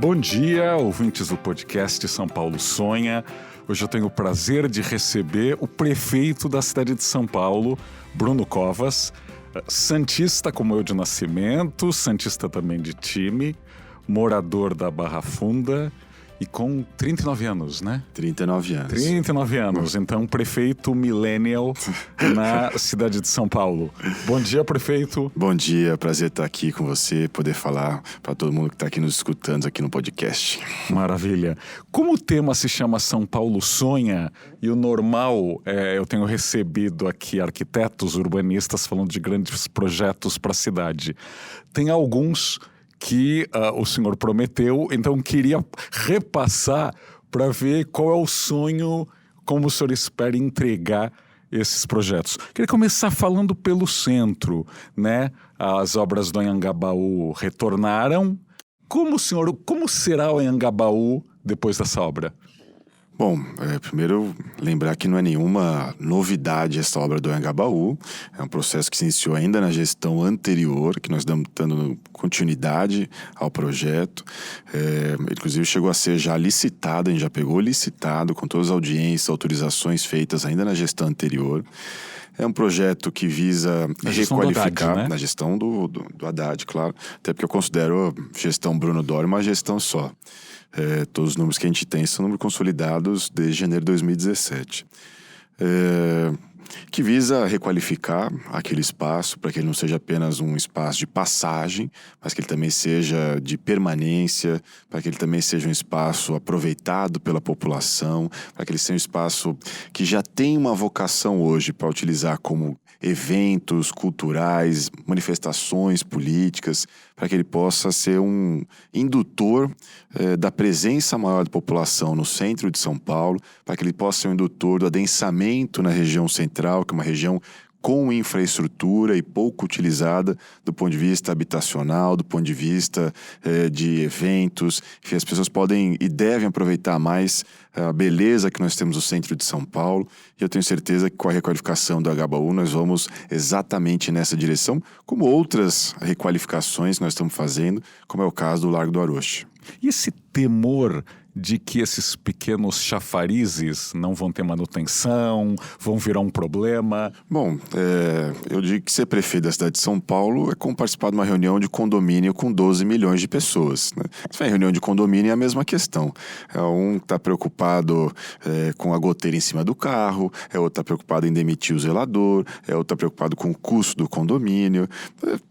Bom dia, ouvintes do podcast São Paulo Sonha. Hoje eu tenho o prazer de receber o prefeito da cidade de São Paulo, Bruno Covas, santista como eu de nascimento, santista também de time, morador da Barra Funda e com 39 anos, né? 39 anos. 39 anos, então prefeito millennial na cidade de São Paulo. Bom dia, prefeito. Bom dia, prazer estar aqui com você, poder falar para todo mundo que está aqui nos escutando aqui no podcast. Maravilha. Como o tema se chama São Paulo Sonha e o normal, eu tenho recebido aqui arquitetos, urbanistas falando de grandes projetos para a cidade. Tem alguns que o senhor prometeu, então queria repassar para ver qual é o sonho, como o senhor espera entregar esses projetos. Queria começar falando pelo centro, né? As obras do Anhangabaú retornaram. Como será o Anhangabaú depois dessa obra? Bom, primeiro lembrar que não é nenhuma novidade essa obra do Anhangabaú. É um processo que se iniciou ainda na gestão anterior, que nós estamos dando continuidade ao projeto. Inclusive chegou a ser já licitado, a gente já pegou licitado com todas as audiências, autorizações feitas ainda na gestão anterior. É um projeto que visa requalificar, Haddad, né? Na gestão do Haddad, claro. Até porque eu considero a gestão Bruno Doria uma gestão só. Todos os números que a gente tem são números consolidados desde janeiro de 2017. Que visa requalificar aquele espaço para que ele não seja apenas um espaço de passagem, mas que ele também seja de permanência, para que ele também seja um espaço aproveitado pela população, para que ele seja um espaço que já tem uma vocação hoje para utilizar como eventos culturais, manifestações políticas, para que ele possa ser um indutor da presença maior da população no centro de São Paulo, para que ele possa ser um indutor do adensamento na região central, que é uma região com infraestrutura e pouco utilizada do ponto de vista habitacional, do ponto de vista de eventos. Enfim, as pessoas podem e devem aproveitar mais a beleza que nós temos no centro de São Paulo. E eu tenho certeza que com a requalificação do Anhangabaú nós vamos exatamente nessa direção, como outras requalificações que nós estamos fazendo, como é o caso do Largo do Aroche. E esse temor de que esses pequenos chafarizes não vão ter manutenção, vão virar um problema? Bom, eu digo que ser prefeito da cidade de São Paulo é como participar de uma reunião de condomínio com 12 milhões de pessoas, né? Se for reunião de condomínio é a mesma questão. Um está preocupado com a goteira em cima do carro, outro está preocupado em demitir o zelador, outro está preocupado com o custo do condomínio.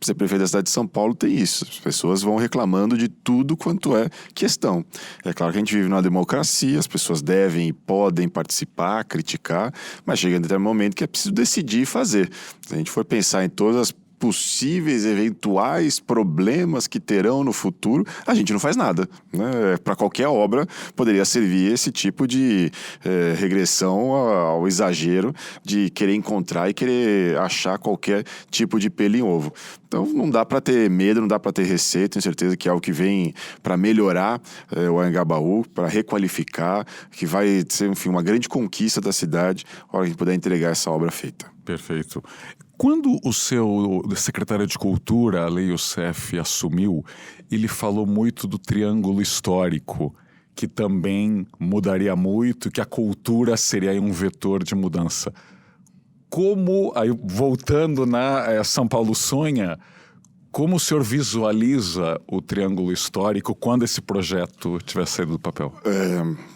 Ser prefeito da cidade de São Paulo tem isso. As pessoas vão reclamando de tudo quanto é questão. É claro que a gente vive numa democracia, as pessoas devem e podem participar, criticar, mas chega um determinado momento que é preciso decidir e fazer. Se a gente for pensar em todas as possíveis, eventuais problemas que terão no futuro, a gente não faz nada, né? Para qualquer obra poderia servir esse tipo de regressão ao exagero de querer encontrar e querer achar qualquer tipo de pelo em ovo. Então não dá para ter medo, não dá para ter receio. Tenho certeza que é algo que vem para melhorar o Anhangabaú, para requalificar, que vai ser, enfim, uma grande conquista da cidade a hora que a gente puder entregar essa obra feita. Perfeito. Quando o seu secretário de Cultura, Aleio Seff, assumiu, ele falou muito do triângulo histórico, que também mudaria muito, que a cultura seria um vetor de mudança. Aí, voltando na São Paulo Sonha, como o senhor visualiza o triângulo histórico quando esse projeto tiver saído do papel?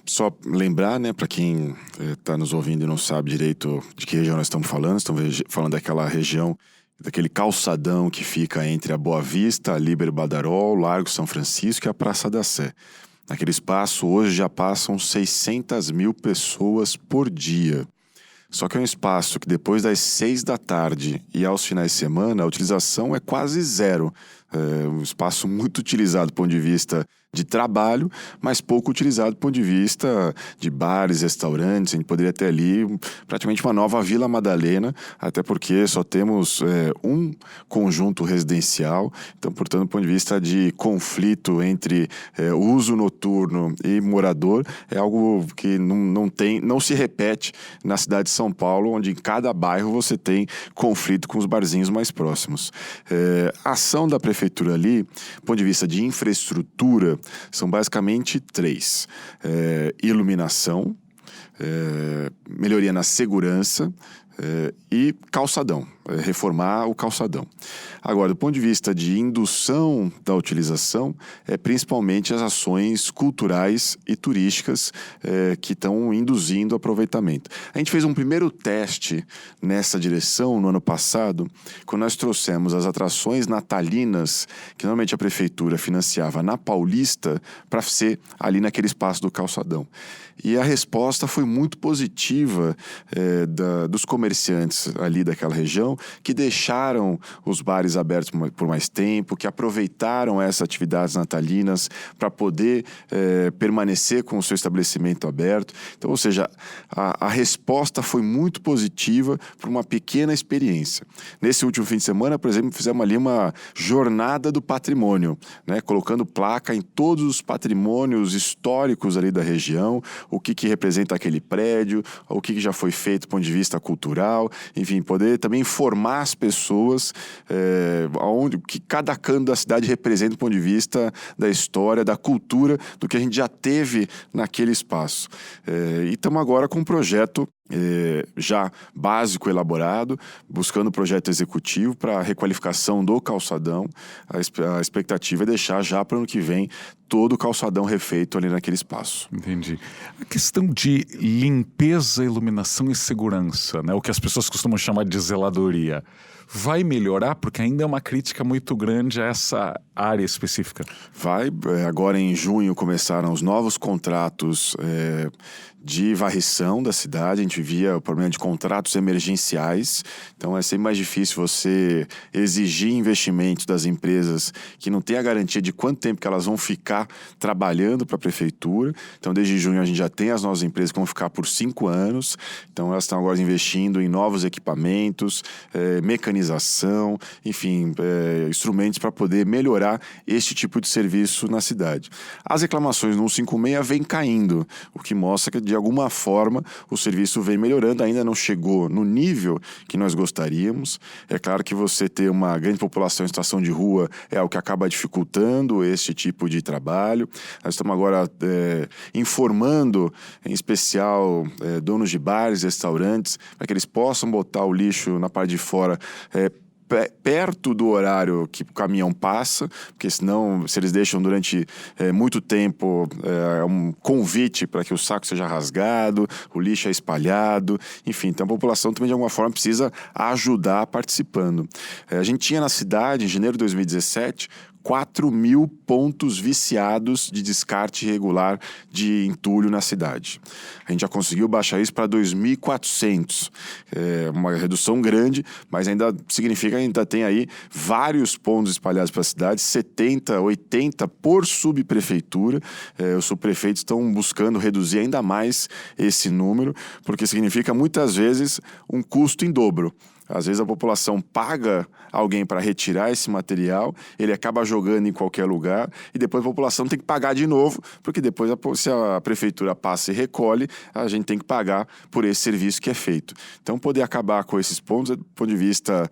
Só lembrar, né, para quem está nos ouvindo e não sabe direito de que região nós estamos falando daquela região, daquele calçadão que fica entre a Boa Vista, a Líbero Badaró, o Largo São Francisco e a Praça da Sé. Naquele espaço hoje já passam 600 mil pessoas por dia. Só que é um espaço que depois das 6 da tarde e aos finais de semana a utilização é quase zero. É um espaço muito utilizado do ponto de vista de trabalho, mas pouco utilizado do ponto de vista de bares, restaurantes. A gente poderia ter ali praticamente uma nova Vila Madalena, até porque só temos um conjunto residencial. Então, portanto, do ponto de vista de conflito entre uso noturno e morador, é algo que não se repete na cidade de São Paulo, onde em cada bairro você tem conflito com os barzinhos mais próximos. A ação da prefeitura ali, do ponto de vista de infraestrutura, são basicamente três: iluminação, melhoria na segurança e calçadão, reformar o calçadão. Agora, do ponto de vista de indução da utilização, principalmente as ações culturais e turísticas que estão induzindo o aproveitamento. A gente fez um primeiro teste nessa direção no ano passado, quando nós trouxemos as atrações natalinas que normalmente a prefeitura financiava na Paulista para ser ali naquele espaço do calçadão. E a resposta foi muito positiva dos comerciantes ali daquela região, que deixaram os bares abertos por mais tempo, que aproveitaram essas atividades natalinas para poder permanecer com o seu estabelecimento aberto. Então, ou seja, a resposta foi muito positiva para uma pequena experiência. Nesse último fim de semana, por exemplo, fizemos ali uma jornada do patrimônio, né? Colocando placa em todos os patrimônios históricos ali da região, o que representa aquele prédio, o que já foi feito do ponto de vista cultural, enfim, poder também informar as pessoas o que cada canto da cidade representa do ponto de vista da história, da cultura, do que a gente já teve naquele espaço. E estamos agora com um projeto já básico elaborado, buscando o projeto executivo para a requalificação do calçadão. A expectativa é deixar já para o ano que vem todo o calçadão refeito ali naquele espaço. Entendi. A questão de limpeza, iluminação e segurança, né? O que as pessoas costumam chamar de zeladoria, vai melhorar? Porque ainda é uma crítica muito grande a essa área específica. Vai. Agora em junho começaram os novos contratos de varrição da cidade. A gente via o problema de contratos emergenciais. Então é sempre mais difícil você exigir investimentos das empresas que não têm a garantia de quanto tempo que elas vão ficar trabalhando para a prefeitura. Então desde junho a gente já tem as novas empresas que vão ficar por 5 anos. Então elas estão agora investindo em novos equipamentos, mecanização, enfim, instrumentos para poder melhorar este tipo de serviço na cidade. As reclamações no 156 vêm caindo, o que mostra que de alguma forma o serviço vem melhorando. Ainda não chegou no nível que nós gostaríamos. É claro que você ter uma grande população em situação de rua é o que acaba dificultando esse tipo de trabalho. Nós estamos agora informando, em especial, donos de bares, restaurantes, para que eles possam botar o lixo na parte de fora perto do horário que o caminhão passa, porque senão, se eles deixam durante muito tempo, é um convite para que o saco seja rasgado, o lixo é espalhado, enfim. Então a população também de alguma forma precisa ajudar participando. A gente tinha na cidade, em janeiro de 2017, 4.000 pontos viciados de descarte irregular de entulho na cidade. A gente já conseguiu baixar isso para 2.400. É uma redução grande, mas ainda significa que ainda tem aí vários pontos espalhados pela cidade, 70, 80 por subprefeitura. Os subprefeitos estão buscando reduzir ainda mais esse número, porque significa muitas vezes um custo em dobro. Às vezes a população paga alguém para retirar esse material, ele acaba jogando em qualquer lugar e depois a população tem que pagar de novo, porque depois se a prefeitura passa e recolhe, a gente tem que pagar por esse serviço que é feito. Então poder acabar com esses pontos do ponto de vista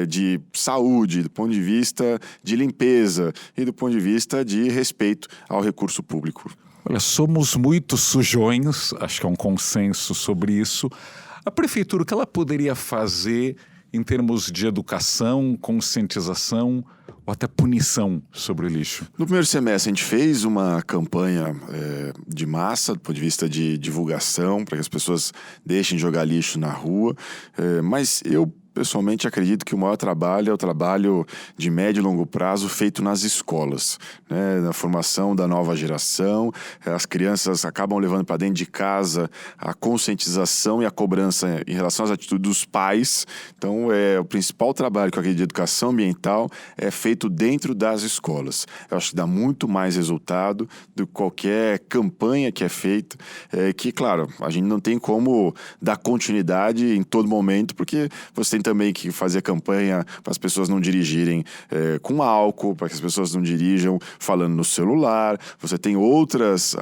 de saúde, do ponto de vista de limpeza e do ponto de vista de respeito ao recurso público. Olha, somos muito sujões, acho que é um consenso sobre isso. A prefeitura, o que ela poderia fazer em termos de educação, conscientização ou até punição sobre o lixo? No primeiro semestre a gente fez uma campanha de massa, do ponto de vista de divulgação, para que as pessoas deixem de jogar lixo na rua, mas eu pessoalmente acredito que o maior trabalho é o trabalho de médio e longo prazo feito nas escolas, né? Na formação da nova geração. As crianças acabam levando para dentro de casa a conscientização e a cobrança em relação às atitudes dos pais. Então, o principal trabalho que eu acredito de educação ambiental é feito dentro das escolas. Eu acho que dá muito mais resultado do que qualquer campanha que é feita, que, claro, a gente não tem como dar continuidade em todo momento, porque você tem também que fazer campanha para as pessoas não dirigirem com álcool, para que as pessoas não dirijam falando no celular. Você tem outras...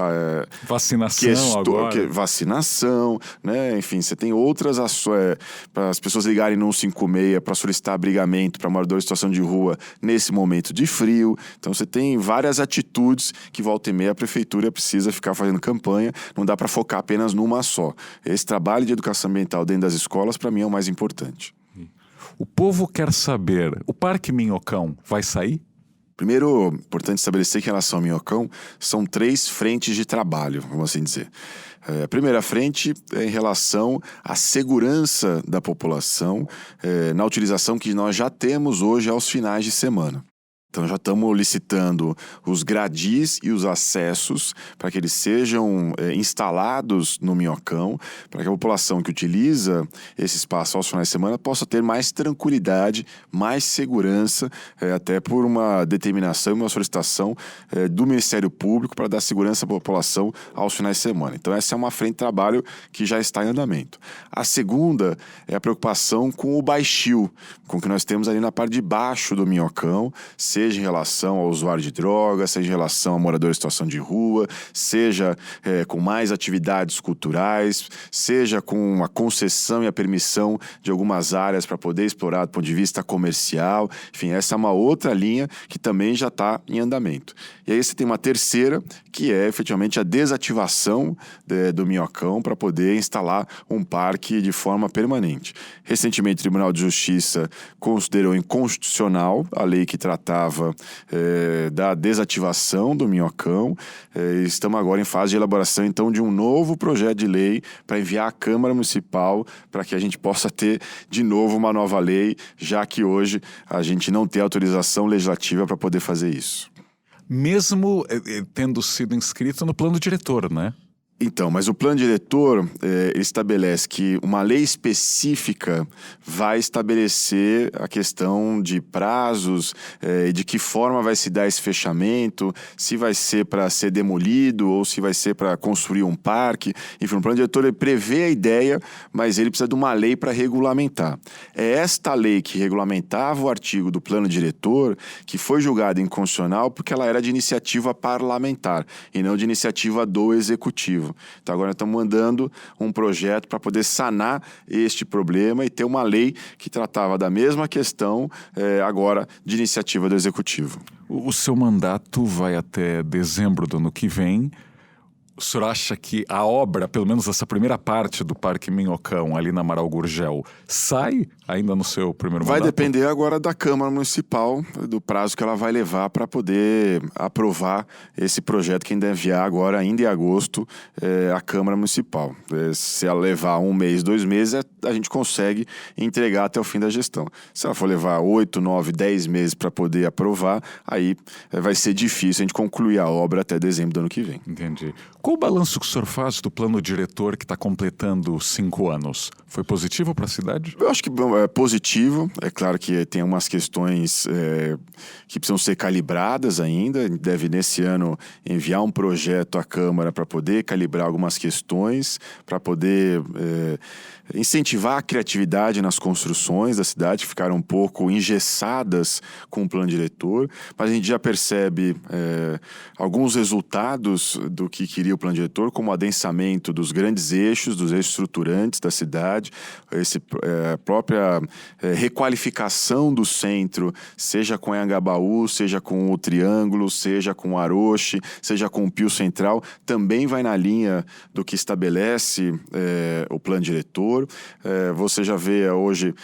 Vacinação agora. Vacinação, né? Enfim, você tem outras ações para as pessoas ligarem no 156 para solicitar abrigamento para morador em situação de rua nesse momento de frio. Então você tem várias atitudes que volta e meia a prefeitura precisa ficar fazendo campanha, não dá para focar apenas numa só. Esse trabalho de educação ambiental dentro das escolas, para mim, é o mais importante. O povo quer saber, o Parque Minhocão vai sair? Primeiro, importante estabelecer que em relação ao Minhocão, são 3 frentes de trabalho, vamos assim dizer. A primeira frente é em relação à segurança da população na utilização que nós já temos hoje aos finais de semana. Então já estamos licitando os gradis e os acessos para que eles sejam instalados no Minhocão, para que a população que utiliza esse espaço aos finais de semana possa ter mais tranquilidade, mais segurança, até por uma determinação e uma solicitação do Ministério Público para dar segurança à população aos finais de semana. Então essa é uma frente de trabalho que já está em andamento. A segunda é a preocupação com o baixio, com o que nós temos ali na parte de baixo do Minhocão, seja em relação ao usuário de drogas, seja em relação ao morador em situação de rua, seja com mais atividades culturais, seja com a concessão e a permissão de algumas áreas para poder explorar do ponto de vista comercial. Enfim, essa é uma outra linha que também já está em andamento. E aí você tem uma terceira, que é efetivamente a desativação do Minhocão para poder instalar um parque de forma permanente. Recentemente, o Tribunal de Justiça considerou inconstitucional a lei que tratava da desativação do Minhocão. Estamos agora em fase de elaboração, então, de um novo projeto de lei para enviar à Câmara Municipal para que a gente possa ter, de novo, uma nova lei, já que hoje a gente não tem autorização legislativa para poder fazer isso. Mesmo tendo sido inscrito no plano diretor, né? Então, mas o plano diretor estabelece que uma lei específica vai estabelecer a questão de prazos, de que forma vai se dar esse fechamento, se vai ser para ser demolido ou se vai ser para construir um parque. Enfim, o plano diretor ele prevê a ideia, mas ele precisa de uma lei para regulamentar. É esta lei que regulamentava o artigo do plano diretor que foi julgada inconstitucional porque ela era de iniciativa parlamentar e não de iniciativa do executivo. Então agora estamos mandando um projeto para poder sanar este problema e ter uma lei que tratava da mesma questão, agora de iniciativa do Executivo. O seu mandato vai até dezembro do ano que vem. O senhor acha que a obra, pelo menos essa primeira parte do Parque Minhocão, ali na Amaral Gurgel, sai ainda no seu primeiro mandato? Vai depender agora da Câmara Municipal, do prazo que ela vai levar para poder aprovar esse projeto que ainda enviar agora, ainda em agosto, à Câmara Municipal. Se ela levar 1 mês, 2 meses, a gente consegue entregar até o fim da gestão. Se ela for levar 8, 9, 10 meses para poder aprovar, aí vai ser difícil a gente concluir a obra até dezembro do ano que vem. Entendi. Qual o balanço que o senhor faz do plano diretor que está completando 5 anos? Foi positivo para a cidade? Eu acho que é positivo. É claro que tem umas questões que precisam ser calibradas ainda. Deve, nesse ano, enviar um projeto à Câmara para poder calibrar algumas questões, para poder incentivar a criatividade nas construções da cidade, que ficaram um pouco engessadas com o plano diretor. Mas a gente já percebe alguns resultados do que queria o plano diretor, como o adensamento dos grandes eixos, dos eixos estruturantes da cidade, a própria requalificação do centro, seja com Anhangabaú, seja com o Triângulo, seja com o Aroche, seja com o Pio Central, também vai na linha do que estabelece o plano diretor. Você já vê hoje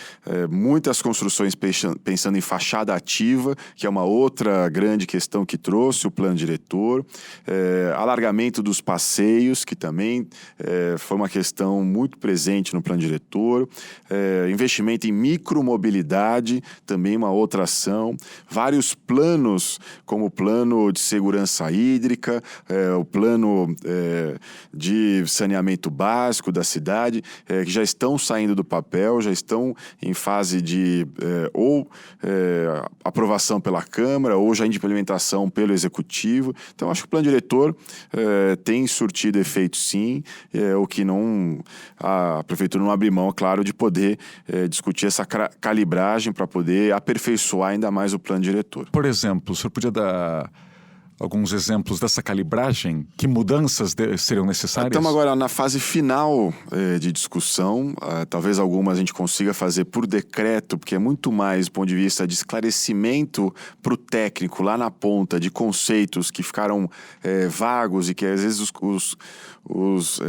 muitas construções pensando em fachada ativa, que é uma outra grande questão que trouxe o plano diretor. Alargamento dos passeios, que também foi uma questão muito presente no plano diretor. Investimento em micromobilidade, também uma outra ação. Vários planos, como o plano de segurança hídrica, o plano de saneamento básico da cidade, que já estão saindo do papel, já estão em fase de aprovação pela Câmara ou já de implementação pelo Executivo. Então, acho que o plano diretor tem surtido efeito, sim, o que a Prefeitura não abre mão, claro, de poder discutir essa calibragem para poder aperfeiçoar ainda mais o plano diretor. Por exemplo, o senhor podia dar alguns exemplos dessa calibragem? Que mudanças seriam necessárias? Estamos agora na fase final de discussão. Talvez algumas a gente consiga fazer por decreto, porque é muito mais do ponto de vista de esclarecimento para o técnico lá na ponta, de conceitos que ficaram vagos e que às vezes os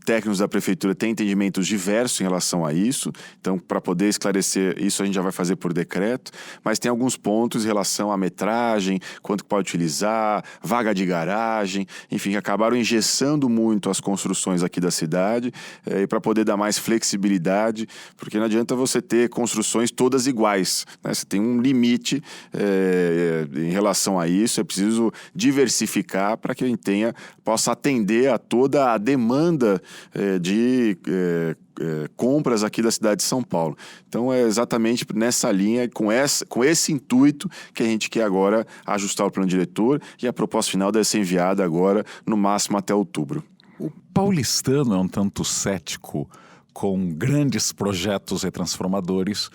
técnicos da Prefeitura têm entendimentos diversos em relação a isso. Então, para poder esclarecer isso, a gente já vai fazer por decreto. Mas tem alguns pontos em relação à metragem, quanto que pode utilizar, vaga de garagem, enfim, que acabaram engessando muito as construções aqui da cidade e para poder dar mais flexibilidade, porque não adianta você ter construções todas iguais, né? Você tem um limite em relação a isso, é preciso diversificar para que a gente possa atender a toda a demanda de compras aqui da cidade de São Paulo. Então é exatamente nessa linha, com esse intuito que a gente quer agora ajustar o plano diretor, e a proposta final deve ser enviada agora no máximo até outubro. O paulistano é um tanto cético com grandes projetos retransformadores,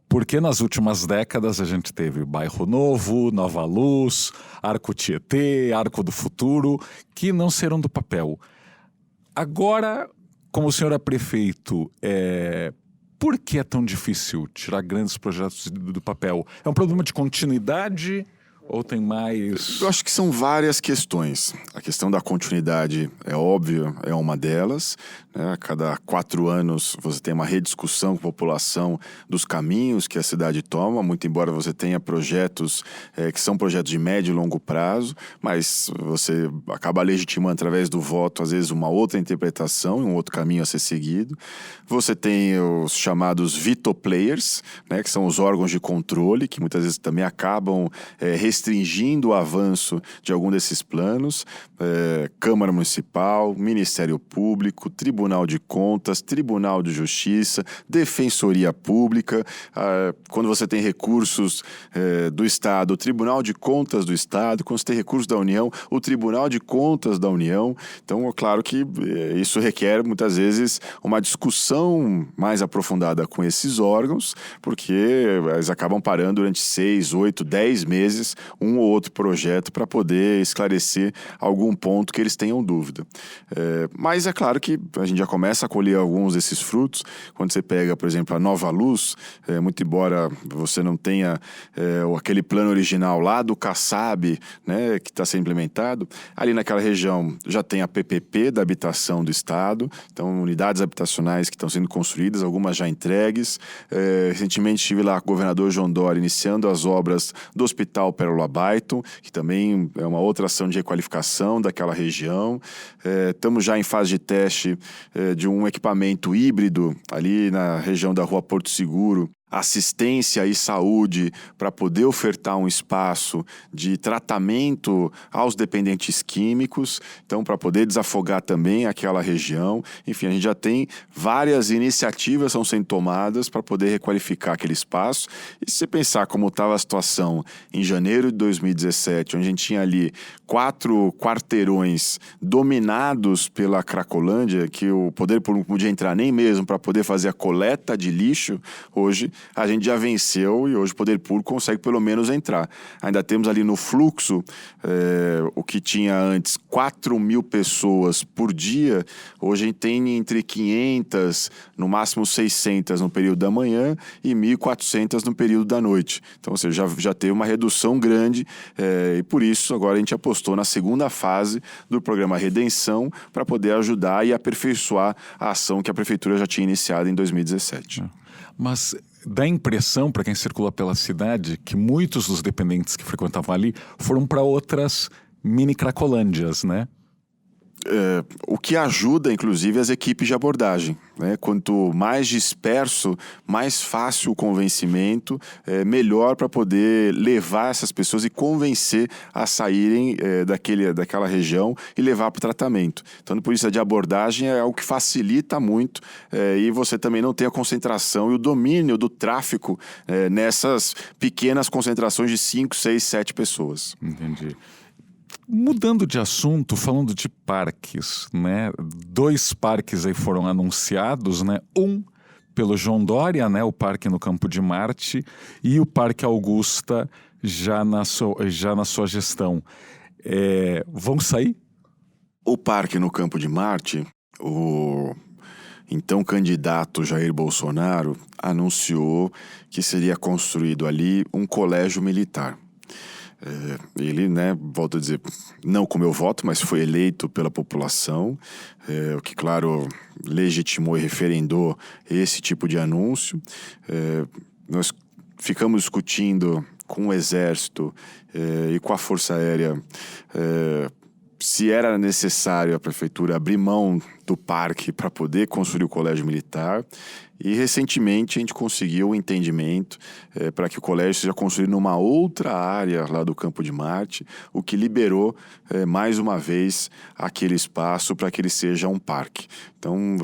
porque nas últimas décadas a gente teve Bairro Novo, Nova Luz, Arco Tietê, Arco do Futuro, que não serão do papel. Agora, como o senhor é prefeito, por que é tão difícil tirar grandes projetos do papel? É um problema de continuidade ou tem mais? Eu acho que são várias questões. A questão da continuidade é óbvio, é uma delas, né? A cada 4 anos você tem uma rediscussão com a população dos caminhos que a cidade toma, muito embora você tenha projetos que são projetos de médio e longo prazo, mas você acaba legitimando através do voto, às vezes, uma outra interpretação e um outro caminho a ser seguido. Você tem os chamados veto players, né, que são os órgãos de controle, que muitas vezes também acabam restringindo o avanço de algum desses planos. Câmara Municipal, Ministério Público, Tribunal de Contas, Tribunal de Justiça, Defensoria Pública. Quando você tem recursos do Estado, o Tribunal de Contas do Estado. Quando você tem recursos da União, o Tribunal de Contas da União. Então, é claro que isso requer, muitas vezes, uma discussão mais aprofundada com esses órgãos, porque eles acabam parando durante 6, 8, 10 meses um ou outro projeto para poder esclarecer algum ponto que eles tenham dúvida. Mas é claro que a gente já começa a colher alguns desses frutos. Quando você pega, por exemplo, a Nova Luz, muito embora você não tenha aquele plano original lá do Kassab, né, que está sendo implementado, ali naquela região já tem a PPP da habitação do Estado, então unidades habitacionais que estão sendo construídas, algumas já entregues. Recentemente estive lá com o governador João Dória iniciando as obras do Hospital Pérola Baiton, que também é uma outra ação de requalificação daquela região. Estamos já em fase de teste de um equipamento híbrido ali na região da Rua Porto Seguro, assistência e saúde, para poder ofertar um espaço de tratamento aos dependentes químicos, então para poder desafogar também aquela região. Enfim, a gente já tem várias iniciativas que estão sendo tomadas para poder requalificar aquele espaço. E se você pensar como estava a situação em janeiro de 2017, onde a gente tinha ali 4 quarteirões dominados pela Cracolândia, que o poder público não podia entrar nem mesmo para poder fazer a coleta de lixo, hoje a gente já venceu e hoje o poder público consegue pelo menos entrar. Ainda temos ali no fluxo o que tinha antes 4.000 pessoas por dia, hoje a gente tem entre 500, no máximo 600 no período da manhã e 1.400 no período da noite. Então, ou seja, já teve uma redução grande e por isso agora a gente apostou na segunda fase do programa Redenção para poder ajudar e aperfeiçoar a ação que a Prefeitura já tinha iniciado em 2017. Mas dá a impressão, para quem circula pela cidade, que muitos dos dependentes que frequentavam ali foram para outras mini Cracolândias, né? O que ajuda, inclusive, as equipes de abordagem, né? Quanto mais disperso, mais fácil o convencimento, melhor para poder levar essas pessoas e convencer a saírem daquela região e levar para o tratamento. Então, por isso, a de abordagem é algo que facilita muito e você também não tem a concentração e o domínio do tráfico nessas pequenas concentrações de 5, 6, 7 pessoas. Entendi. Mudando de assunto, falando de parques, né? 2 parques aí foram anunciados, né? Um pelo João Dória, né? O Parque no Campo de Marte, e o Parque Augusta já na sua gestão. Vão sair? O Parque no Campo de Marte, o então candidato Jair Bolsonaro anunciou que seria construído ali um colégio militar. Ele, volto a dizer, não com meu voto, mas foi eleito pela população, o que, claro, legitimou e referendou esse tipo de anúncio. Nós ficamos discutindo com o Exército e com a Força Aérea se era necessário a Prefeitura abrir mão do parque para poder construir o colégio militar. E recentemente a gente conseguiu o entendimento para que o colégio seja construído numa outra área lá do Campo de Marte, o que liberou mais uma vez aquele espaço para que ele seja um parque. Então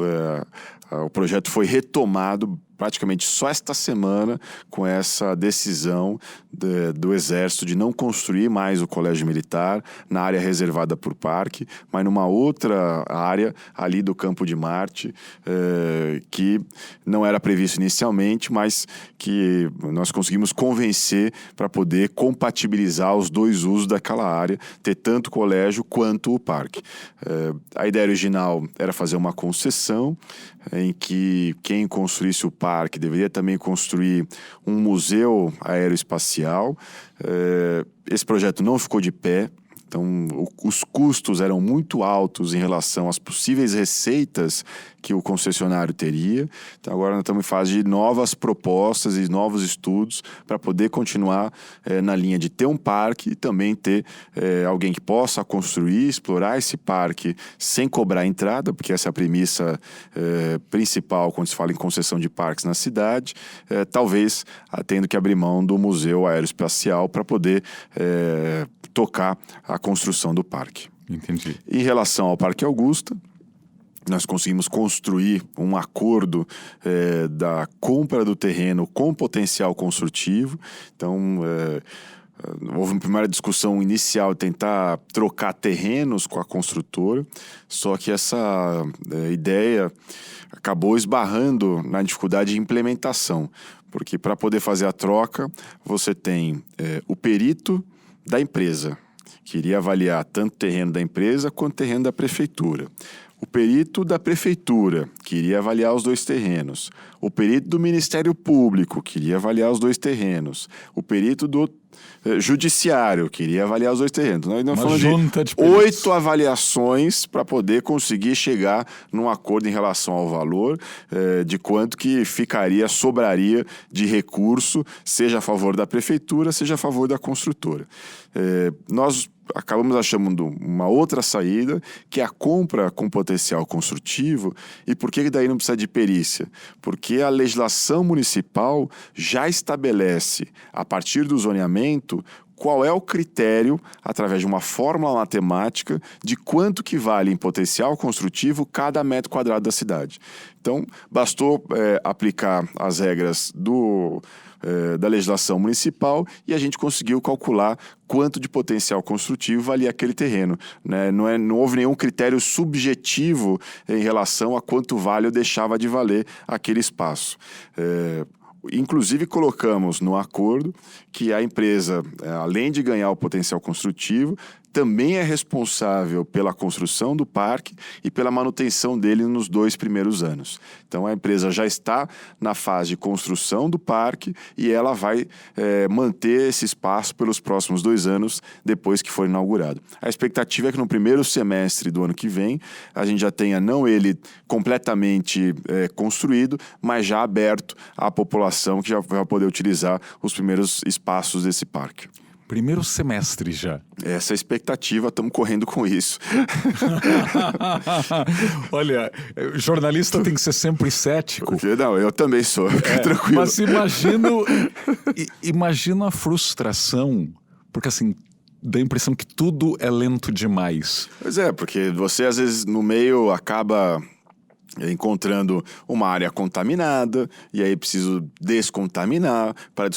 o projeto foi retomado praticamente só esta semana com essa decisão do Exército de não construir mais o colégio militar na área reservada por parque, mas numa outra área ali do Campo de Marte, que não era previsto inicialmente, mas que nós conseguimos convencer para poder compatibilizar os 2 usos daquela área, ter tanto o colégio quanto o parque. A ideia original era fazer uma concessão em que quem construísse o parque deveria também construir um museu aeroespacial. Esse projeto não ficou de pé. Então, os custos eram muito altos em relação às possíveis receitas que o concessionário teria. Então, agora nós estamos em fase de novas propostas e novos estudos para poder continuar na linha de ter um parque e também ter alguém que possa construir, explorar esse parque sem cobrar entrada, porque essa é a premissa principal quando se fala em concessão de parques na cidade, talvez tendo que abrir mão do Museu Aeroespacial para poder tocar a construção do parque. Entendi. Em relação ao Parque Augusta, nós conseguimos construir um acordo da compra do terreno com potencial construtivo. Então, houve uma primeira discussão inicial de tentar trocar terrenos com a construtora, só que essa ideia acabou esbarrando na dificuldade de implementação, porque para poder fazer a troca, você tem o perito da empresa, que iria avaliar tanto o terreno da empresa quanto o terreno da prefeitura. O perito da prefeitura, que iria avaliar os 2 terrenos. O perito do Ministério Público, que iria avaliar os 2 terrenos. O perito do judiciário, que iria avaliar os 2 terrenos. Nós falamos de 8 avaliações para poder conseguir chegar num acordo em relação ao valor de quanto que sobraria de recurso, seja a favor da prefeitura, seja a favor da construtora. Nós acabamos achando uma outra saída, que é a compra com potencial construtivo. E por que daí não precisa de perícia? Porque a legislação municipal já estabelece, a partir do zoneamento, qual é o critério, através de uma fórmula matemática, de quanto que vale em potencial construtivo cada metro quadrado da cidade. Então, bastou aplicar as regras da legislação municipal e a gente conseguiu calcular quanto de potencial construtivo valia aquele terreno, né? Não houve nenhum critério subjetivo em relação a quanto vale ou deixava de valer aquele espaço. Inclusive, colocamos no acordo que a empresa, além de ganhar o potencial construtivo, também é responsável pela construção do parque e pela manutenção dele nos 2 primeiros anos. Então, a empresa já está na fase de construção do parque e ela vai manter esse espaço pelos próximos 2 anos depois que for inaugurado. A expectativa é que no primeiro semestre do ano que vem a gente já tenha não ele completamente construído, mas já aberto à população que já vai poder utilizar os primeiros espaços desse parque. Primeiro semestre já. Essa é a expectativa, estamos correndo com isso. Olha, jornalista tem que ser sempre cético. Não, eu também sou, fica tranquilo. Mas imagina a frustração, porque assim, dá a impressão que tudo é lento demais. Pois é, porque você às vezes no meio acaba encontrando uma área contaminada, e aí preciso descontaminar. Para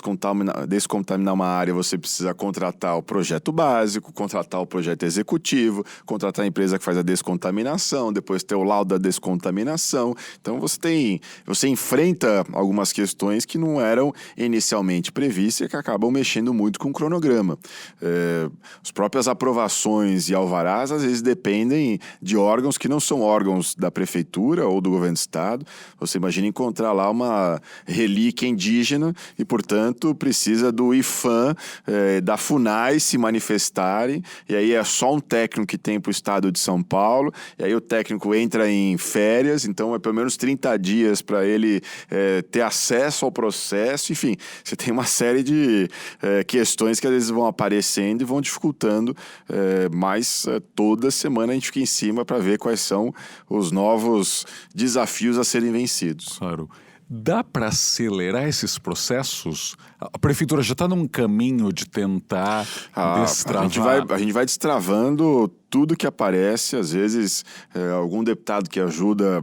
descontaminar uma área, você precisa contratar o projeto básico, contratar o projeto executivo, contratar a empresa que faz a descontaminação, depois ter o laudo da descontaminação. Então você enfrenta algumas questões que não eram inicialmente previstas e que acabam mexendo muito com o cronograma. As próprias aprovações e alvarás às vezes dependem de órgãos que não são órgãos da prefeitura ou do governo do estado. Você imagina encontrar lá uma relíquia indígena e, portanto, precisa do IFAM, da FUNAI se manifestarem, e aí é só um técnico que tem para o estado de São Paulo, e aí o técnico entra em férias, então é pelo menos 30 dias para ele ter acesso ao processo. Enfim, você tem uma série de questões que às vezes vão aparecendo e vão dificultando, mas toda semana a gente fica em cima para ver quais são os novos desafios a serem vencidos. Claro. Dá para acelerar esses processos? A prefeitura já está num caminho de tentar destravar? A gente vai destravando tudo que aparece. Às vezes, algum deputado que ajuda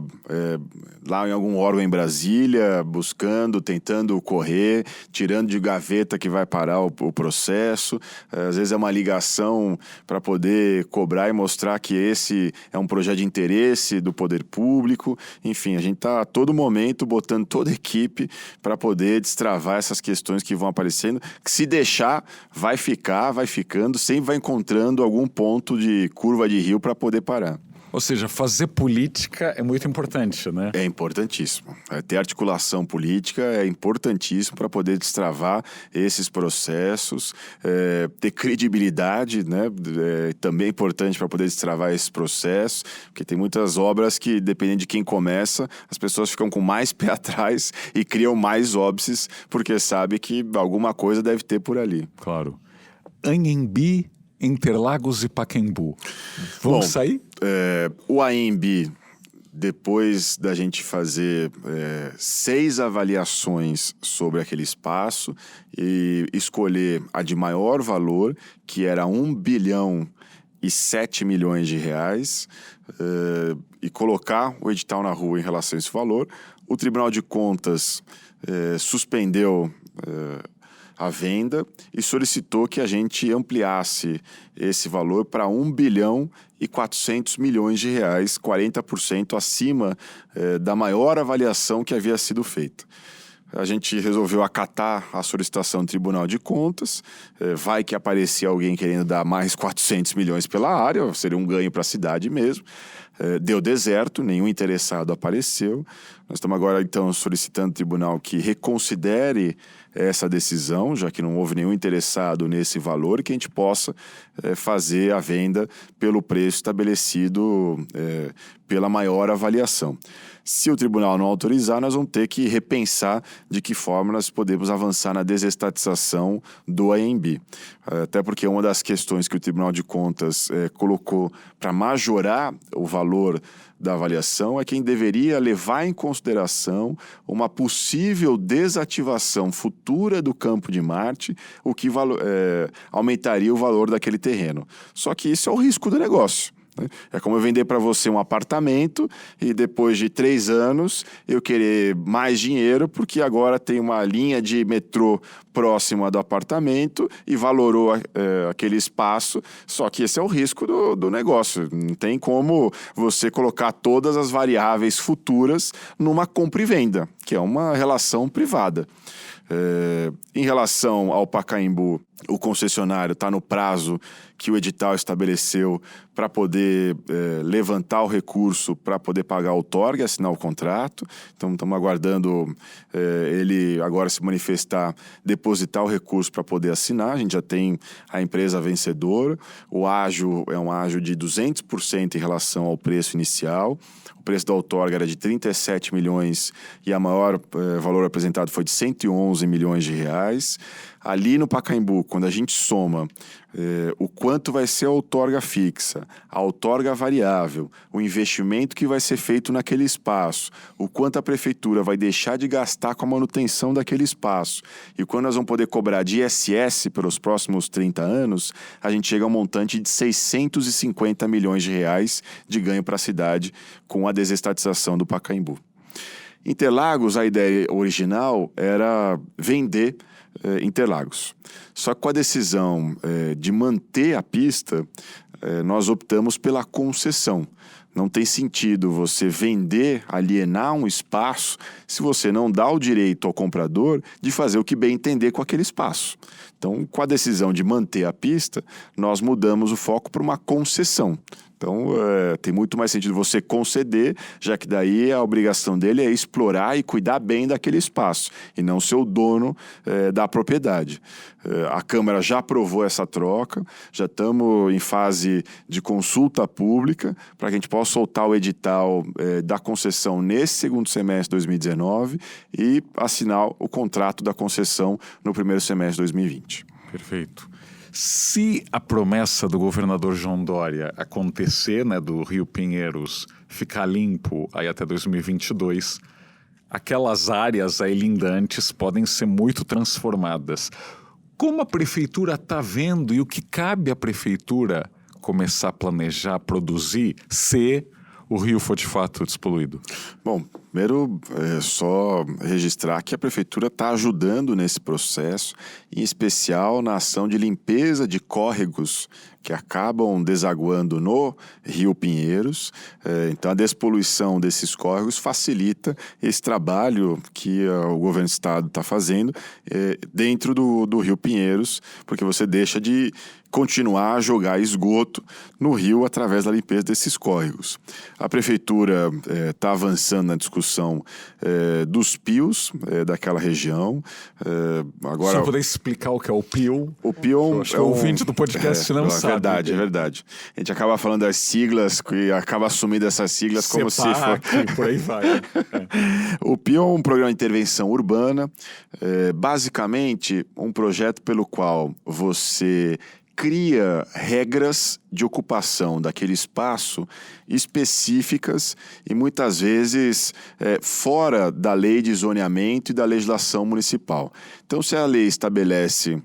lá em algum órgão em Brasília, buscando, tentando correr, tirando de gaveta que vai parar o processo. Às vezes é uma ligação para poder cobrar e mostrar que esse é um projeto de interesse do poder público. Enfim, a gente está a todo momento botando toda a equipe para poder destravar essas questões que vão aparecendo, que se deixar, vai ficando, sempre vai encontrando algum ponto de curva de rio para poder parar. Ou seja, fazer política é muito importante, né? É importantíssimo. Ter articulação política é importantíssimo para poder destravar esses processos, ter credibilidade, né? Também é importante para poder destravar esses processos, porque tem muitas obras que, dependendo de quem começa, as pessoas ficam com mais pé atrás e criam mais óbices, porque sabe que alguma coisa deve ter por ali. Claro. Anhembi, Interlagos e Pacaembu. Vamos sair? O AMB, depois da gente fazer 6 avaliações sobre aquele espaço e escolher a de maior valor, que era 1 bilhão e 7 milhões de reais, e colocar o edital na rua em relação a esse valor, o Tribunal de Contas suspendeu a venda e solicitou que a gente ampliasse esse valor para 1 bilhão e 400 milhões de reais, 40% acima da maior avaliação que havia sido feita. A gente resolveu acatar a solicitação do Tribunal de Contas. Vai que aparecia alguém querendo dar mais 400 milhões pela área, seria um ganho para a cidade mesmo. Deu deserto, nenhum interessado apareceu. Nós estamos agora, então, solicitando ao tribunal que reconsidere essa decisão, já que não houve nenhum interessado nesse valor, e que a gente possa fazer a venda pelo preço estabelecido pela maior avaliação. Se o tribunal não autorizar, nós vamos ter que repensar de que forma nós podemos avançar na desestatização do AMB. Até porque uma das questões que o Tribunal de Contas colocou para majorar o valor da avaliação é quem deveria levar em consideração uma possível desativação futura do campo de Marte, o que aumentaria o valor daquele terreno. Só que isso é o risco do negócio. É como eu vender para você um apartamento e depois de 3 anos eu querer mais dinheiro porque agora tem uma linha de metrô próxima do apartamento e valorou aquele espaço, só que esse é o risco do negócio. Não tem como você colocar todas as variáveis futuras numa compra e venda, que é uma relação privada. Em relação ao Pacaembu, o concessionário está no prazo que o edital estabeleceu para poder levantar o recurso para poder pagar a outorga e assinar o contrato. Então, estamos aguardando ele agora se manifestar, depositar o recurso para poder assinar. A gente já tem a empresa vencedora. O ágio é um ágio de 200% em relação ao preço inicial. O preço da outorga era de 37 milhões e a maior valor apresentado foi de 111 11 milhões de reais. Ali no Pacaembu, quando a gente soma o quanto vai ser a outorga fixa, a outorga variável, o investimento que vai ser feito naquele espaço, o quanto a prefeitura vai deixar de gastar com a manutenção daquele espaço e quando nós vamos poder cobrar de ISS pelos próximos 30 anos, a gente chega a um montante de 650 milhões de reais de ganho para a cidade com a desestatização do Pacaembu. Interlagos, a ideia original era vender Interlagos. Só que com a decisão de manter a pista, nós optamos pela concessão. Não tem sentido você vender, alienar um espaço, se você não dá o direito ao comprador de fazer o que bem entender com aquele espaço. Então, com a decisão de manter a pista, nós mudamos o foco para uma concessão. Então, tem muito mais sentido você conceder, já que daí a obrigação dele é explorar e cuidar bem daquele espaço, e não ser o dono da propriedade. A Câmara já aprovou essa troca, já estamos em fase de consulta pública para que a gente possa soltar o edital da concessão nesse segundo semestre de 2019 e assinar o contrato da concessão no primeiro semestre de 2020. Perfeito. Se a promessa do governador João Dória acontecer, né, do Rio Pinheiros ficar limpo aí até 2022, aquelas áreas aí lindantes podem ser muito transformadas. Como a prefeitura está vendo e o que cabe à prefeitura começar a planejar, produzir, se o rio for de fato despoluído? Bom, primeiro só registrar que a prefeitura está ajudando nesse processo, em especial na ação de limpeza de córregos que acabam desaguando no Rio Pinheiros. Então a despoluição desses córregos facilita esse trabalho que o governo do estado está fazendo dentro do Rio Pinheiros, porque você deixa de continuar a jogar esgoto no rio através da limpeza desses córregos. A prefeitura está avançando na discussão dos pios daquela região. Agora, se puder explicar o que é o pio. O pio é o ouvinte do podcast não sabe. É verdade. A gente acaba falando das siglas e acaba assumindo essas siglas como se for... por aí vai. O pio é um programa de intervenção urbana, basicamente um projeto pelo qual você cria regras de ocupação daquele espaço específicas e muitas vezes fora da lei de zoneamento e da legislação municipal. Então, se a lei estabelece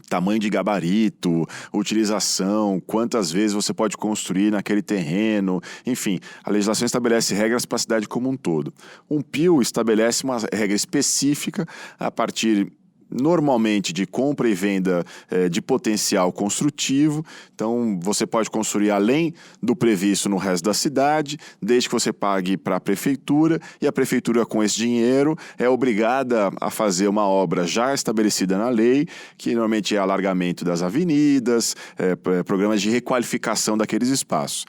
tamanho de gabarito, utilização, quantas vezes você pode construir naquele terreno, enfim, a legislação estabelece regras para a cidade como um todo. Um PIO estabelece uma regra específica a partir normalmente de compra e venda de potencial construtivo. Então, você pode construir além do previsto no resto da cidade, desde que você pague para a prefeitura, e a prefeitura, com esse dinheiro, é obrigada a fazer uma obra já estabelecida na lei, que normalmente é alargamento das avenidas, programas de requalificação daqueles espaços.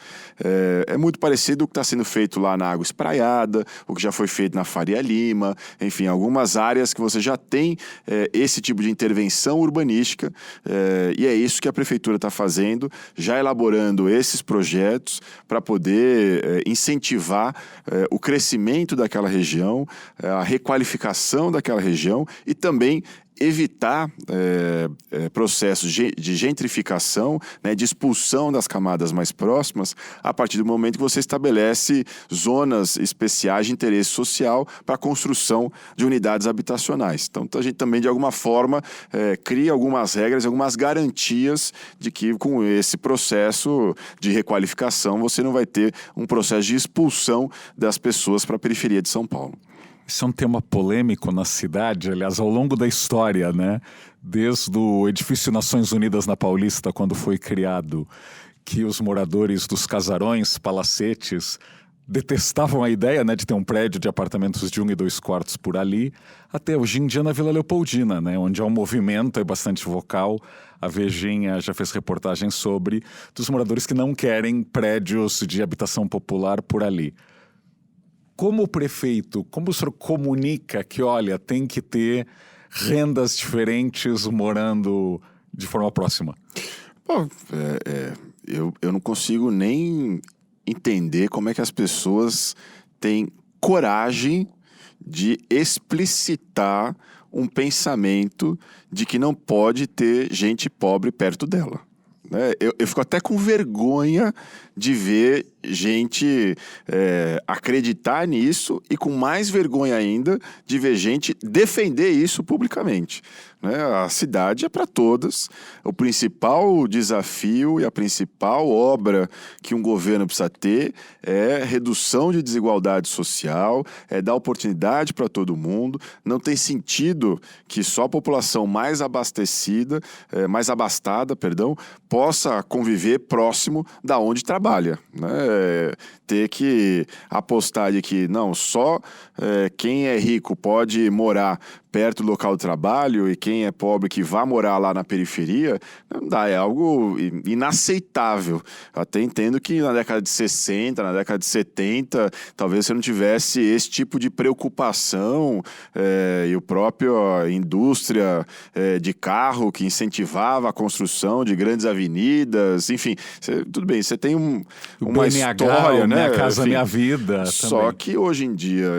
É muito parecido com o que está sendo feito lá na Água Espraiada, o que já foi feito na Faria Lima, enfim, algumas áreas que você já tem esse tipo de intervenção urbanística, e é isso que a prefeitura está fazendo, já elaborando esses projetos para poder incentivar o crescimento daquela região, a requalificação daquela região e também evitar processos de gentrificação, né, de expulsão das camadas mais próximas, a partir do momento que você estabelece zonas especiais de interesse social para a construção de unidades habitacionais. Então, a gente também, de alguma forma, cria algumas regras, algumas garantias de que, com esse processo de requalificação, você não vai ter um processo de expulsão das pessoas para a periferia de São Paulo. Isso é um tema polêmico na cidade, aliás, ao longo da história, né? Desde o edifício Nações Unidas na Paulista, quando foi criado, que os moradores dos casarões, palacetes, detestavam a ideia, né, de ter um prédio de apartamentos de 1 e 2 quartos por ali, até hoje em dia na Vila Leopoldina, né, onde há um movimento bastante vocal. A Vejinha já fez reportagem sobre dos moradores que não querem prédios de habitação popular por ali. Como prefeito, como o senhor comunica que, olha, tem que ter rendas diferentes morando de forma próxima? Bom, eu não consigo nem entender como é que as pessoas têm coragem de explicitar um pensamento de que não pode ter gente pobre perto dela. Eu fico até com vergonha de ver gente acreditar nisso e com mais vergonha ainda de ver gente defender isso publicamente. A cidade é para todas. O principal desafio e a principal obra que um governo precisa ter é redução de desigualdade social, é dar oportunidade para todo mundo. Não tem sentido que só a população mais abastada, possa conviver próximo da onde trabalha. Ter que apostar de que não, só quem é rico pode morar perto do local do trabalho e quem é pobre que vá morar lá na periferia, não dá, é algo inaceitável. Eu até entendo que na década de 60, na década de 70, talvez você não tivesse esse tipo de preocupação e o próprio indústria de carro que incentivava a construção de grandes avenidas, enfim, tudo bem, você tem uma história, né? Minha Casa Minha Vida. Só também. que hoje em dia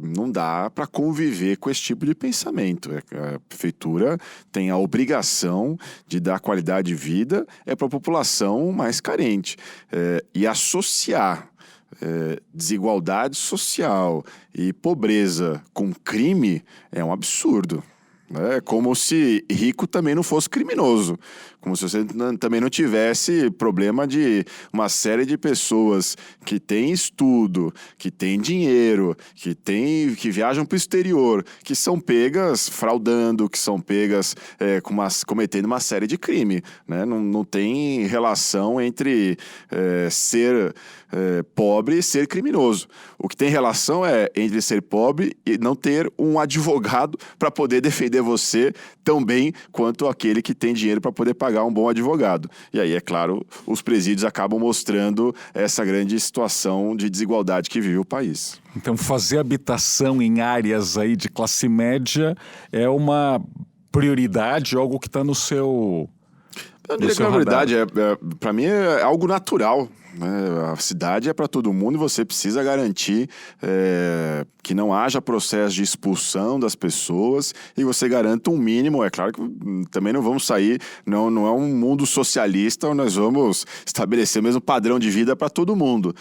não dá para conviver com esse tipo de pensamento. A prefeitura tem a obrigação de dar qualidade de vida para a população mais carente. E associar desigualdade social e pobreza com crime é um absurdo. É como se rico também não fosse criminoso, como se você também não tivesse problema de uma série de pessoas que têm estudo, que têm dinheiro, que viajam para o exterior, que são pegas fraudando, que são pegas cometendo uma série de crime. Não tem relação entre ser pobre e ser criminoso. O que tem relação é entre ser pobre e não ter um advogado para poder defender você tão bem quanto aquele que tem dinheiro para poder pagar um bom advogado. E aí, é claro, os presídios acabam mostrando essa grande situação de desigualdade que vive o país. Então, fazer habitação em áreas aí de classe média é uma prioridade, algo que está no seu Eu diria que na verdade, para mim, é algo natural. A cidade é para todo mundo e você precisa garantir que não haja processo de expulsão das pessoas e você garanta um mínimo. É claro que também não vamos sair, não é um mundo socialista onde nós vamos estabelecer o mesmo padrão de vida para todo mundo,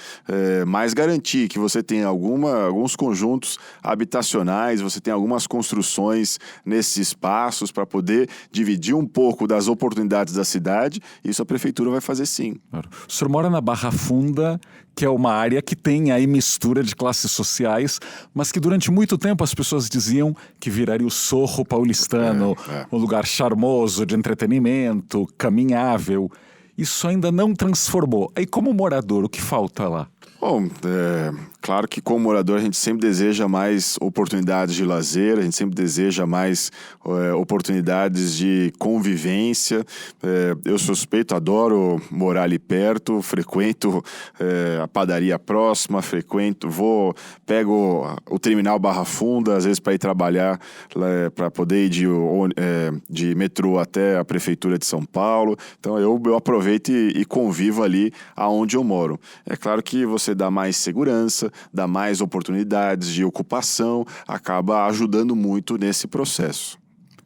mas garantir que você tenha alguns conjuntos habitacionais, você tem algumas construções nesses espaços para poder dividir um pouco das oportunidades da cidade, isso a prefeitura vai fazer sim. Claro. O senhor mora na Barra Funda, que é uma área que tem aí mistura de classes sociais, mas que durante muito tempo as pessoas diziam que viraria o Sorro paulistano, um lugar charmoso de entretenimento, caminhável. Isso ainda não transformou. Aí, como morador, o que falta lá? Bom, claro que como morador a gente sempre deseja mais oportunidades de lazer, a gente sempre deseja mais oportunidades de convivência. Eu suspeito, adoro morar ali perto, frequento a padaria próxima, pego o terminal Barra Funda, às vezes para ir trabalhar, para poder ir de metrô até a prefeitura de São Paulo. Então eu aproveito e convivo ali aonde eu moro. É claro que você dá mais segurança, dá mais oportunidades de ocupação, acaba ajudando muito nesse processo.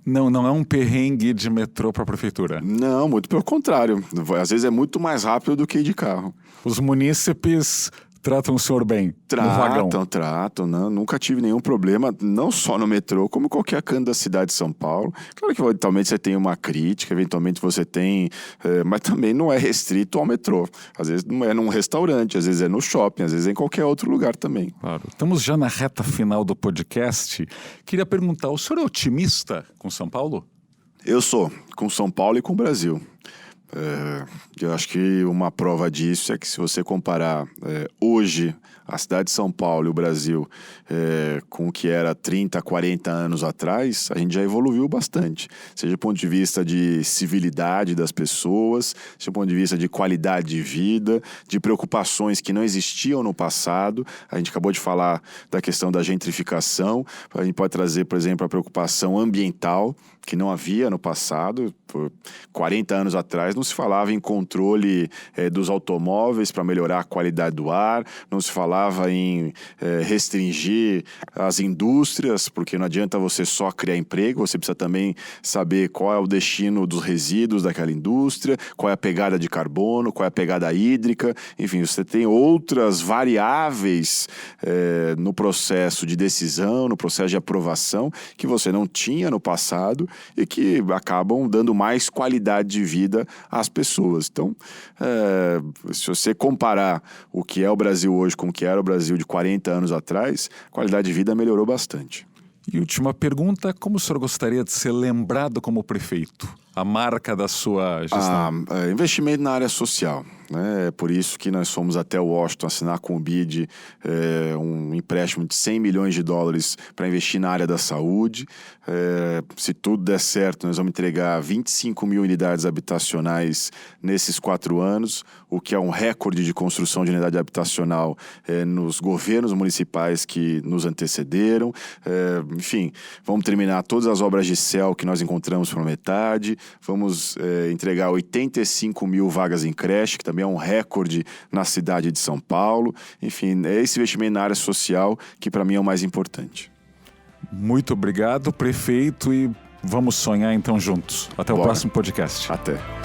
Não é um perrengue de metrô para a prefeitura? Não, muito pelo contrário. Às vezes é muito mais rápido do que ir de carro. Os munícipes tratam o senhor bem no vagão? Tratam. Não, nunca tive nenhum problema, não só no metrô, como em qualquer canto da cidade de São Paulo. Claro que eventualmente você tem uma crítica, eventualmente você tem... mas também não é restrito ao metrô. Às vezes não é num restaurante, às vezes é no shopping, às vezes é em qualquer outro lugar também. Claro. Estamos já na reta final do podcast. Queria perguntar, o senhor é otimista com São Paulo? Eu sou, com São Paulo e com o Brasil. Eu acho que uma prova disso é que se você comparar hoje a cidade de São Paulo e o Brasil com o que era 30, 40 anos atrás, a gente já evoluiu bastante. Seja do ponto de vista de civilidade das pessoas, seja do ponto de vista de qualidade de vida, de preocupações que não existiam no passado. A gente acabou de falar da questão da gentrificação. A gente pode trazer, por exemplo, a preocupação ambiental, que não havia no passado. Por 40 anos atrás não se falava em controle dos automóveis para melhorar a qualidade do ar, não se falava falava em restringir as indústrias, porque não adianta você só criar emprego, você precisa também saber qual é o destino dos resíduos daquela indústria, qual é a pegada de carbono, qual é a pegada hídrica, enfim, você tem outras variáveis no processo de decisão, no processo de aprovação, que você não tinha no passado e que acabam dando mais qualidade de vida às pessoas. Então, se você comparar o que é o Brasil hoje com o que era o Brasil de 40 anos atrás, a qualidade de vida melhorou bastante. E última pergunta, como o senhor gostaria de ser lembrado como prefeito? A marca da sua gestão? Investimento na área social. É por isso que nós fomos até Washington assinar com o BID um empréstimo de 100 milhões de dólares para investir na área da saúde. Se tudo der certo, nós vamos entregar 25 mil unidades habitacionais nesses 4 anos, o que é um recorde de construção de unidade habitacional nos governos municipais que nos antecederam. Enfim, vamos terminar todas as obras de céu que nós encontramos pela metade. Vamos entregar 85 mil vagas em creche, que também é um recorde na cidade de São Paulo. Enfim, é esse investimento na área social que para mim é o mais importante. Muito obrigado, prefeito, e vamos sonhar então juntos. Até o próximo podcast. Até.